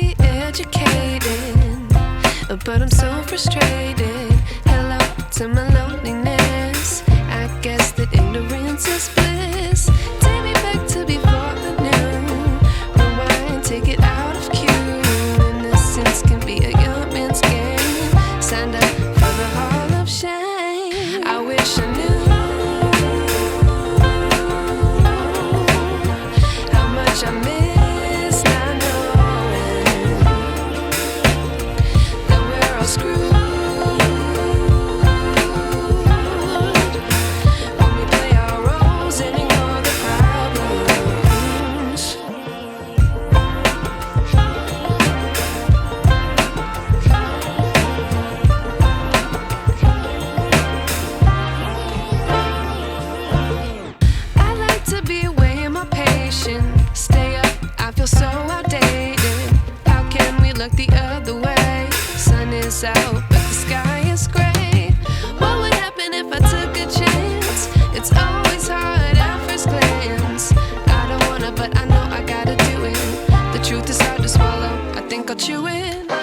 be educated, but I'm so frustrated. Hello to my loneliness. I guess that ignorance is bliss. Take me back to before I knew. Rewind, take it out of cue. Innocence can be a young man's game. Signed up for the hall of shame. I wish I knew how much I miss not knowing that we're all screwed. Stay up, I feel so outdated. How can we look the other way? Sun is out, but the sky is gray. What would happen if I took a chance? It's always hard at first glance. I don't wanna, but I know I gotta do it. The truth is hard to swallow, I think I'll chew it.